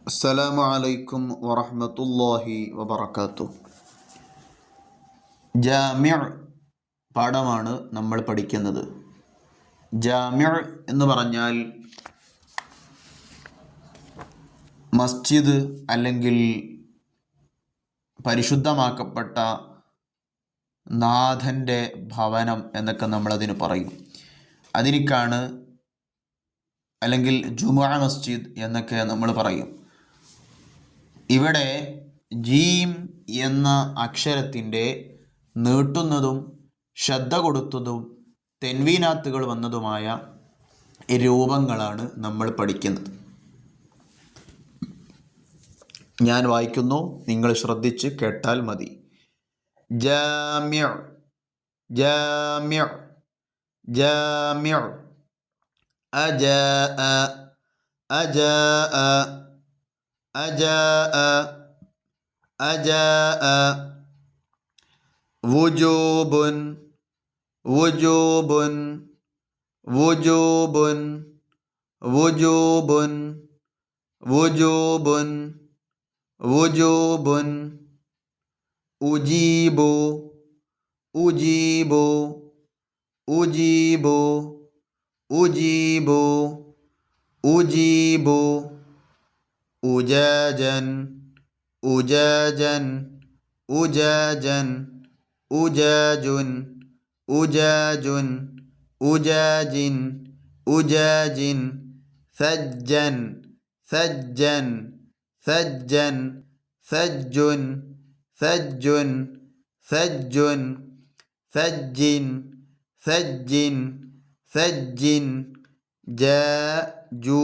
അസ്സലാമു അലൈക്കും വറഹ്മത്തുള്ളാഹി വബറകാതുഹു. ജാമിഅ് പാഠമാണ് നമ്മൾ പഠിക്കുന്നത്. ജാമിഅ് എന്ന് പറഞ്ഞാൽ മസ്ജിദ് അല്ലെങ്കിൽ പരിശുദ്ധമാക്കപ്പെട്ട നാഥൻ്റെ ഭവനം എന്നൊക്കെ നമ്മളതിന് പറയും. അതിനേക്കാണ് അല്ലെങ്കിൽ ജുമുഅ മസ്ജിദ് എന്നൊക്കെ നമ്മൾ പറയും. ഇവിടെ ജീം എന്ന അക്ഷരത്തിൻ്റെ നീട്ടുന്നതും ശ്രദ്ധ കൊടുത്തതും തെൻവീനാത്തുകൾ വന്നതുമായ രൂപങ്ങളാണ് നമ്മൾ പഠിക്കുന്നത്. ഞാൻ വായിക്കുന്നു, നിങ്ങൾ ശ്രദ്ധിച്ച് കേട്ടാൽ മതി. ജാമിഅ് ജാമിഅ് ജാമിഅ് അജാഅ അജാഅ അജാഅ അജാഅ വുജൂബുൻ വുജൂബുൻ വുജൂബുൻ വുജൂബുൻ വുജൂബുൻ വുജൂബുൻ ഉജീബു ഉജീബു ഉജീബു ഉജീബു ഉജീബു ഉജാജൻ ഉജാജൻ ഉജാജൻ ഉജാജുൻ ഉജാജുൻ ഉജാജിൻ ഉജാജിൻ സജ്ജൻ സജ്ജൻ സജ്ജൻ സജ്ജുൻ സജ്ജുൻ സജ്ജുൻ സജ്ജിൻ സജ്ജിൻ സജ്ജിൻ ജ ജൂ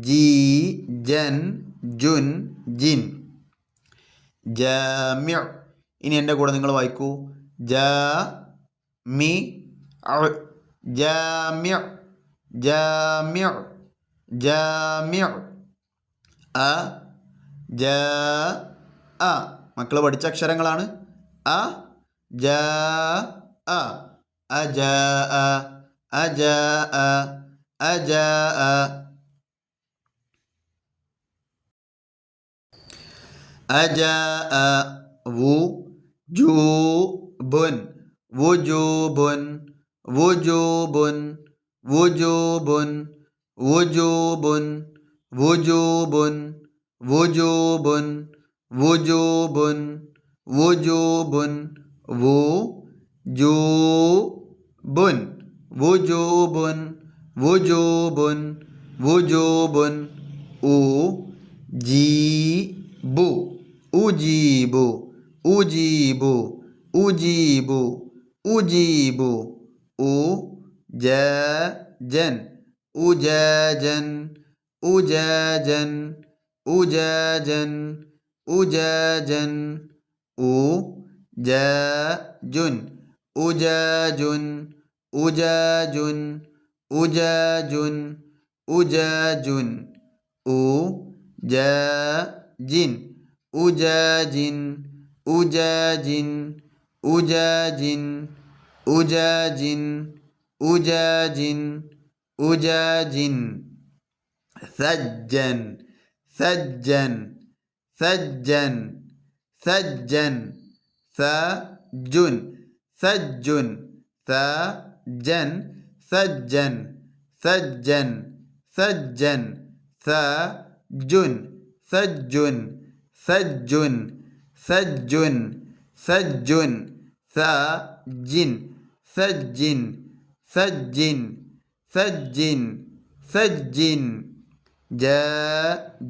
ജി ജൻ ജുൻ ജിൻ ജാമിഅ്. ഇനി എൻ്റെ കൂടെ നിങ്ങൾ വായിക്കൂ. ജാമി ജാമിഅ് ജാമിഅ് ജാമിഅ് അ ജ അ. മക്കൾ പഠിച്ച അക്ഷരങ്ങളാണ്. അ ജ അ അജാഅ അജാഅ അജാഅ അജാഅ വുജൂബുൻ വുജൂബുൻ വുജൂബുൻ വുജൂബുൻ വുജൂബുൻ വുജൂബുൻ വുജൂബുൻ വുജൂബുൻ വുജൂബുൻ വുജൂബുൻ വുജൂബുൻ വുജൂബുൻ വുജൂബുൻ ഉജീബു ഉജീബു ഉജീബു ഉജീബു ഉജീബു ഉജാജൻ ഉജാജൻ ഉജാജൻ ഉജാജൻ ഉജാജൻ ഉജാജുൻ ഉജാജുൻ ഉജാജുൻ ഉജാജുൻ ഉജാജുൻ ഉജാജിൻ ഉജാജിൻ ഉജാജിൻ ഉജാജിൻ ഉജാജിൻ ഉജാജിൻ ഉജാജിൻ സജ്ജൻ സജ്ജൻ സജ്ജൻ സജ്ജൻ സജ്ജുൻ സജ്ജുൻ സജ്ജൻ സജ്ജൻ സജ്ജൻ സജ്ജൻ സജ്ജുൻ സജ്ജുൻ സജ്ജുൻ സജ്ജുൻ സജ്ജുൻ സജ്ജിൻ സജ്ജിൻ സജ്ജിൻ സജ്ജിൻ സജ്ജിൻ ജ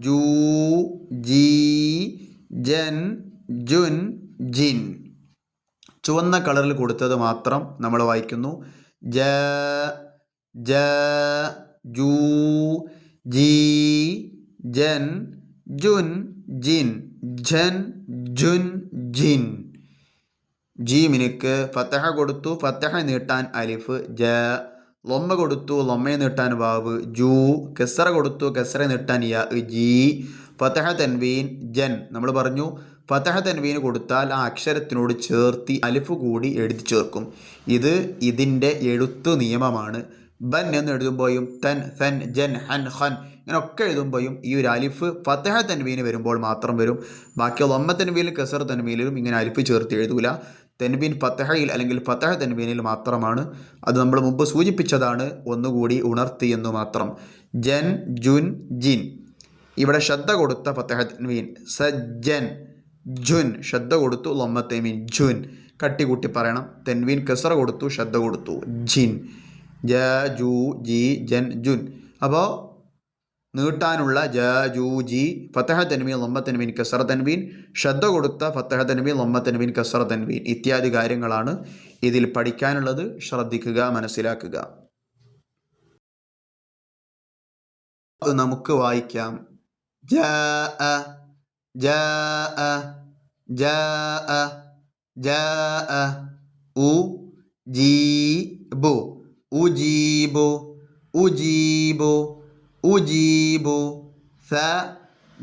ജൂ ജി ജൻ ജുൻ ജിൻ. ചുവന്ന കളറിൽ കൊടുത്തത് മാത്രം നമ്മൾ വായിക്കുന്നു. ജ ജ ജൂ ജി ജൻ ജുൻ ജിൻ ജൻ ജുൻ ജിൻ. ജീമിനിക്ക് ഫത്തഹ കൊടുത്തു, ഫത്തഹ നീട്ടാൻ അലിഫ്. ജ ലൊമ്മ കൊടുത്തു, ലൊമ്മയെ നീട്ടാൻ വാവ്. ജൂ കെസറ കൊടുത്തു, കെസറ നീട്ടാൻ യ. ജി ഫത്തഹ തൻവീൻ ജൻ. നമ്മൾ പറഞ്ഞു ഫതഹ തൻവീന് കൊടുത്താൽ ആ അക്ഷരത്തിനോട് ചേർത്തി അലിഫ് കൂടി എഴുതി ചേർക്കും. ഇതിൻ്റെ എഴുത്ത് നിയമമാണ്. ബൻ എന്ന് എഴുതുമ്പോഴും തൻ ഫൻ ജൻ ഹൻ ഖൻ ഇങ്ങനെയൊക്കെ എഴുതുമ്പോഴും ഈ ഒരു അലിഫ് ഫത്തഹ തൻവീന് വരുമ്പോൾ മാത്രം വരും. ബാക്കിയുള്ള ഒമ്മ തൻവീനിലും കസർ തൻവീനിലും ഇങ്ങനെ അലിഫ് ചേർത്ത് എഴുതൂല. തെൻവീൻ ഫത്തഹയിൽ അല്ലെങ്കിൽ ഫത്തഹ തെൻവീനിൽ മാത്രമാണ്. അത് നമ്മൾ മുമ്പ് സൂചിപ്പിച്ചതാണ്, ഒന്നുകൂടി ഉണർത്തി എന്ന് മാത്രം. ജൻ ജുൻ ജിൻ, ഇവിടെ ശ്രദ്ധ കൊടുത്ത ഫത്തഹ തെൻവീൻ. സജ്ജൻ ജുൻ, ശ്രദ്ധ കൊടുത്തു ലൊമ്മ തെൻവീൻ ജുൻ, കട്ടികൂട്ടി പറയണം. തെൻവീൻ കസറ കൊടുത്തു, ശ്രദ്ധ കൊടുത്തു ജിൻ. ജ ജു ജി ജൻ ജുൻ. അപ്പോൾ നീട്ടാനുള്ള ജ ജു ജി ഫത്തഹ തൻവീൻ ലൊമ്മ തൻവീൻ കസറ തൻവീൻ, ശ്രദ്ധ കൊടുത്ത ഫത്തഹ തൻവീൻ ലൊമ്മ തൻവീൻ കസറ തൻവീൻ ഇത്യാദി കാര്യങ്ങളാണ് ഇതിൽ പഠിക്കാനുള്ളത്. ശ്രദ്ധിക്കുക, മനസ്സിലാക്കുക. അത് നമുക്ക് വായിക്കാം. ജാഅ ജാഅ ജാഅ ജാഅ ഉജീബു ഉജീബു ഉജീബു ഉജീബു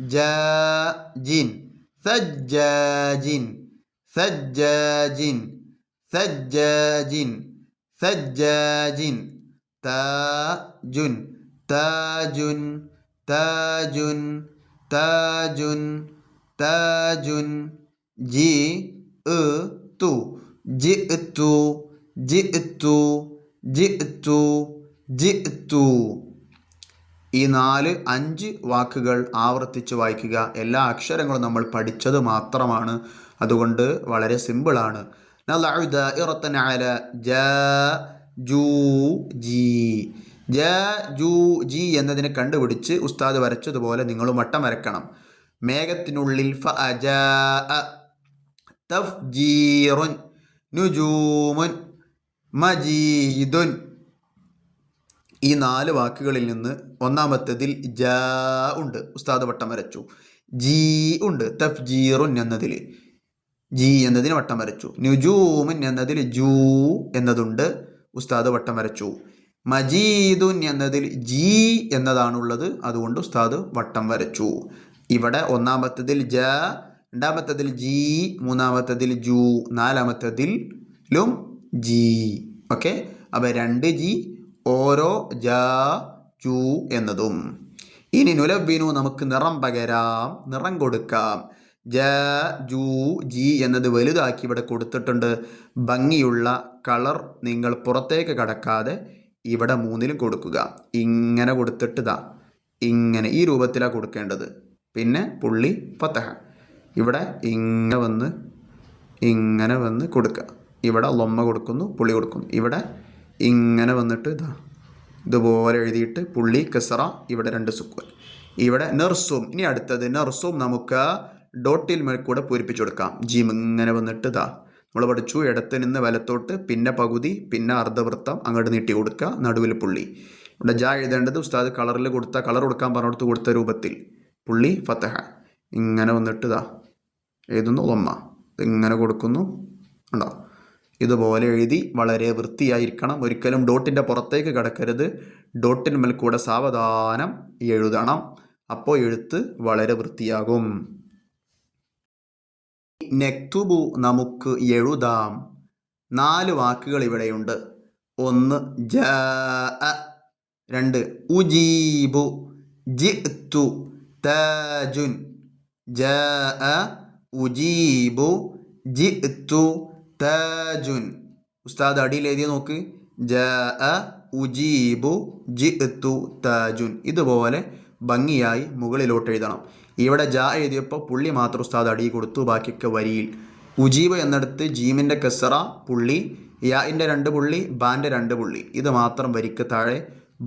സജ്ജാജിൻ സജ്ജാജിൻ സജ്ജാജിൻ സജ്ജാജിൻ സജ്ജാജിൻ താജുൻ താജുൻ താജുൻ താജുൻ താജുൻ ജിഅ്തു ജിഅ്തു ജിഅ്തു ജിഅ്തു ജിഅ്തു. ഈ 4-5 വാക്കുകൾ ആവർത്തിച്ച് വായിക്കുക. എല്ലാ അക്ഷരങ്ങളും നമ്മൾ പഠിച്ചത് മാത്രമാണ്, അതുകൊണ്ട് വളരെ സിമ്പിളാണ്. നളഉ ദാഇറത്തൻ അല ജാ ജൂ ജി. ജാ ജൂ ജി എന്നതിനെ കണ്ടുപിടിച്ച് ഉസ്താദ് വരച്ചതുപോലെ നിങ്ങളും വട്ടം വരക്കണം. മേഘത്തിനുള്ളിൽ ഫഅജാഅ തഫ്ജീറുൻ നുജൂമുൻ മജീദുൻ. ഈ 4 വാക്കുകളിൽ നിന്ന് ഒന്നാമത്തതിൽ ജാ ഉണ്ട്, ഉസ്താദ് വട്ടം വരച്ചു. ജി ഉണ്ട്, തഫ്ജീറുൻ എന്നതിൽ ജി എന്നതിന് വട്ടം വരച്ചു. നുജൂമുൻ എന്നതിൽ ജൂ എന്നതുണ്ട്, ഉസ്താദ് വട്ടം വരച്ചു. മജീദുൻ എന്നതിൽ ജി എന്നതാണുള്ളത്, അതുകൊണ്ട് ഉസ്താദ് വട്ടം വരച്ചു. ഇവിടെ ഒന്നാമത്തതിൽ ജ, രണ്ടാമത്തതിൽ ജി, മൂന്നാമത്തതിൽ ജൂ, നാലാമത്തതിലും ജി. ഓക്കെ, അപ്പോൾ 2 ജി ഓരോ ജ ജു എന്നതും. ഇനി നുലബിനു, നമുക്ക് നിറം പകരാം, നിറം കൊടുക്കാം. ജ ജു ജി എന്നത് വലുതാക്കി ഇവിടെ കൊടുത്തിട്ടുണ്ട്. ഭംഗിയുള്ള കളർ നിങ്ങൾ പുറത്തേക്ക് കടക്കാതെ ഇവിടെ 3ലും കൊടുക്കുക. ഇങ്ങനെ കൊടുത്തിട്ട് ഇതാ ഇങ്ങനെ ഈ രൂപത്തിലാണ് കൊടുക്കേണ്ടത്. പിന്നെ പുള്ളി ഫത്തഹ ഇവിടെ ഇങ്ങനെ വന്ന് കൊടുക്കുക. ഇവിടെ ലൊമ്മ കൊടുക്കുന്നു, പുള്ളി കൊടുക്കുന്നു. ഇവിടെ ഇങ്ങനെ വന്നിട്ട് ഇതാ ഇതുപോലെ എഴുതിയിട്ട് പുള്ളി കസറ, ഇവിടെ 2 സുക്കൂൻ. ഇവിടെ നെർസും. ഇനി അടുത്തത് നെർസും നമുക്ക് ഡോട്ടിൽ മേൽ കൂടെ പൂരിപ്പിച്ചു കൊടുക്കാം. ജീം ഇങ്ങനെ വന്നിട്ട് ഇതാ നമ്മൾ പഠിച്ചു, ഇടത്ത് നിന്ന് വലത്തോട്ട്, പിന്നെ പകുതി, പിന്നെ അർദ്ധവൃത്തം അങ്ങോട്ട് നീട്ടി കൊടുക്കുക, നടുവിൽ പുള്ളി. ഇവിടെ ജാ എഴുതേണ്ടത് ഉസ്താദ് കളറിൽ കൊടുത്ത, കളർ കൊടുക്കാൻ പറഞ്ഞെടുത്ത് കൊടുത്ത രൂപത്തിൽ. പുള്ളി ഫത്തഹ ഇങ്ങനെ വന്നിട്ട് ഇതാ എഴുതുന്നു, ലൊമ്മ ഇങ്ങനെ കൊടുക്കുന്നു. ഉണ്ടോ? ഇതുപോലെ എഴുതി വളരെ വൃത്തിയായിരിക്കണം. ഒരിക്കലും ഡോട്ടിൻ്റെ പുറത്തേക്ക് കിടക്കരുത്. ഡോട്ടിന്മേൽ കൂടെ സാവധാനം എഴുതണം. അപ്പോൾ എഴുത്ത് വളരെ വൃത്തിയാകും. നക്തുബു, നമുക്ക് എഴുതാം. 4 വാക്കുകൾ ഇവിടെയുണ്ട്. 1 ജാഅ, 2 ഉജീബു, ജിഅ്തു, താജുൻ. ജാഅ ഉജീബു ജിഅ്തു താജുൻ. ഉസ്താദ് അടിയിൽ എഴുതിയ നോക്ക്, ജാഅ ഉജീബു ജിഅ്തു താജുൻ. ഇതുപോലെ ഭംഗിയായി മുകളിലോട്ട് എഴുതണം. ഇവിടെ ജാ എഴുതിയപ്പോൾ പുള്ളി മാത്രം ഉസ്താദ് അടി കൊടുത്തു, ബാക്കിയൊക്കെ വരിയിൽ. ഉജീബ് എന്നിടത്ത് ജീമിൻ്റെ കസറ പുള്ളി, യാൻ്റെ 2 പുള്ളി, ബാൻ്റെ 2 പുള്ളി. ഇത് മാത്രം വരിക്ക് താഴെ,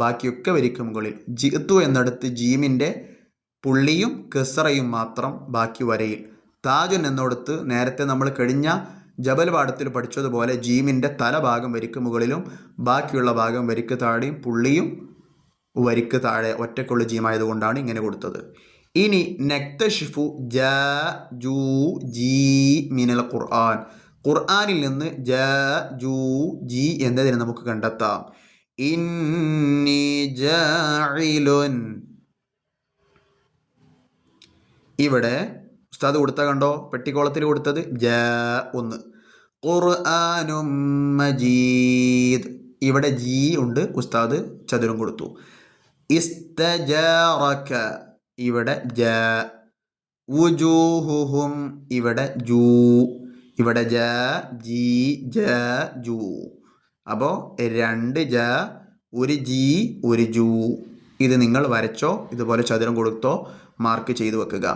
ബാക്കിയൊക്കെ വരിക്ക് മുകളിൽ. ജിഅ്തു എന്നിടത്ത് ജീമിൻ്റെ പുള്ളിയും കസറയും മാത്രം ബാക്കി വരയിൽ. താജുൻ എന്നിടത്ത് നേരത്തെ നമ്മൾ കഴിഞ്ഞ ജബൽ പാഠത്തിൽ പഠിച്ചതുപോലെ ജീമിൻ്റെ തലഭാഗം വരിക്ക് മുകളിലും ബാക്കിയുള്ള ഭാഗം വരിക്ക് താഴെയും പുള്ളിയും വരിക്ക് താഴെ ഒറ്റക്കുള്ള ജീമായതുകൊണ്ടാണ് ഇങ്ങനെ കൊടുത്തത്. ഇനി നക്തഷിഫു ജ ജൂ ജി മിനൽ ഖുർആൻ. ഖുർആനിൽ നിന്ന് ജ ജൂ ജി എന്നതിനെ നമുക്ക് കണ്ടെത്താം. ഇന്നി ജാഇലുൻ. ഇവിടെ ഉസ്താദ് കൊടുത്ത കണ്ടോ, പെട്ടിക്കോളത്തിൽ കൊടുത്തത് ജ 1. ഖുർആനും മജീദ്. ഇവിടെ ജി ഉണ്ട്, ഉസ്താദ് ചതുരം കൊടുത്തു. ഇസ്തജാറക ഇവിടെ ജ. വുജൂഹുഹും ഇവിടെ ജൂ. ഇവിടെ ജ ജി ജ ജൂ. അപ്പോൾ 2 ജ, ഒരു ജി, ഒരു ജൂ. ഇത് നിങ്ങൾ വരച്ചോ, ഇതുപോലെ ചതുരം കൊടുത്തോ, മാർക്ക് ചെയ്തു വെക്കുക.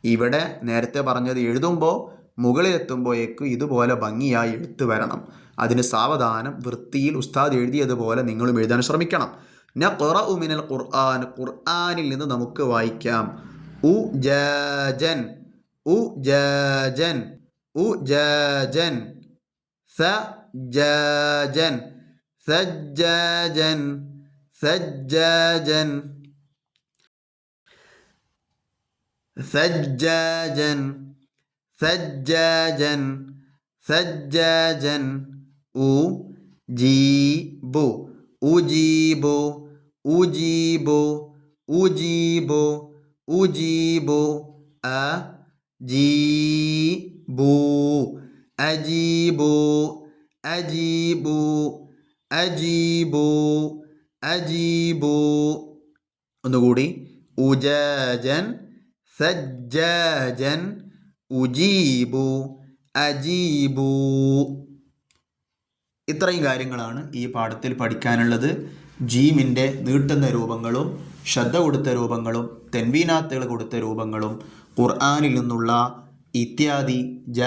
ഇവിടെ നേരത്തെ പറഞ്ഞത് എഴുതുമ്പോൾ മുകളിലെത്തുമ്പോഴേക്കും ഇതുപോലെ ഭംഗിയായി എഴുത്ത് വരണം. അതിന് സാവധാനം വൃത്തിയിൽ ഉസ്താദ് എഴുതിയതുപോലെ നിങ്ങളും എഴുതാൻ ശ്രമിക്കണം. നഖറഉ മിനൽ ഖുർആൻ, ഖുർആനിൽ നിന്ന് നമുക്ക് വായിക്കാം. ഉജാജൻ ഉജാജൻ ഉജാജൻ. സജ്ജാജൻ സജ്ജാജൻ സജ്ജാജൻ സജ്ജാജൻ സജ്ജാജൻ സജ്ജാജൻ. ഉജീബു ഉജീബു ഉജീബു ഉജീബു ഉജീബു. അജീബു അജീബു അജീബു അജീബു അജീബു. ഒന്നുകൂടി. ഉജാജൻ സജ്ജാജൻ ഉജീബു അജീബു. ഇത്രയും കാര്യങ്ങളാണ് ഈ പാഠത്തിൽ പഠിക്കാനുള്ളത്. ജീമിൻ്റെ നീട്ടുന്ന രൂപങ്ങളും ശ്രദ്ധ കൊടുത്ത രൂപങ്ങളും തെൻവീനാത്തുകൾ കൊടുത്ത രൂപങ്ങളും ഖുർആനിൽ നിന്നുള്ള ഇത്യാദി ജ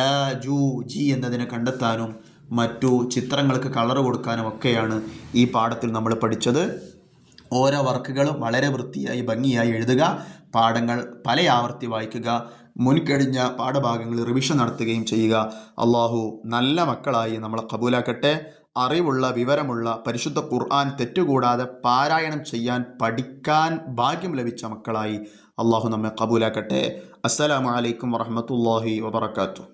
ജു ജി എന്നതിനെ കണ്ടെത്താനും മറ്റു ചിത്രങ്ങൾക്ക് കളർ കൊടുക്കാനും ഒക്കെയാണ് ഈ പാഠത്തിൽ നമ്മൾ പഠിച്ചത്. ഓരോ വർക്കുകളും വളരെ വൃത്തിയായി ഭംഗിയായി എഴുതുക. പാഠങ്ങൾ പല ആവർത്തി വായിക്കുക. മുൻകഴിഞ്ഞ പാഠഭാഗങ്ങൾ റിവിഷൻ നടത്തുകയും ചെയ്യുക. അള്ളാഹു നല്ല മക്കളായി നമ്മളെ കബൂലാക്കട്ടെ. അറിവുള്ള വിവരമുള്ള പരിശുദ്ധ ഖുർആൻ തെറ്റുകൂടാതെ പാരായണം ചെയ്യാൻ പഠിക്കാൻ ഭാഗ്യം ലഭിച്ച മക്കളായി അള്ളാഹു നമ്മെ കബൂലാക്കട്ടെ. അസ്സലാമു അലൈക്കും വറഹ്മത്തുള്ളാഹി വബറകാതുഹു.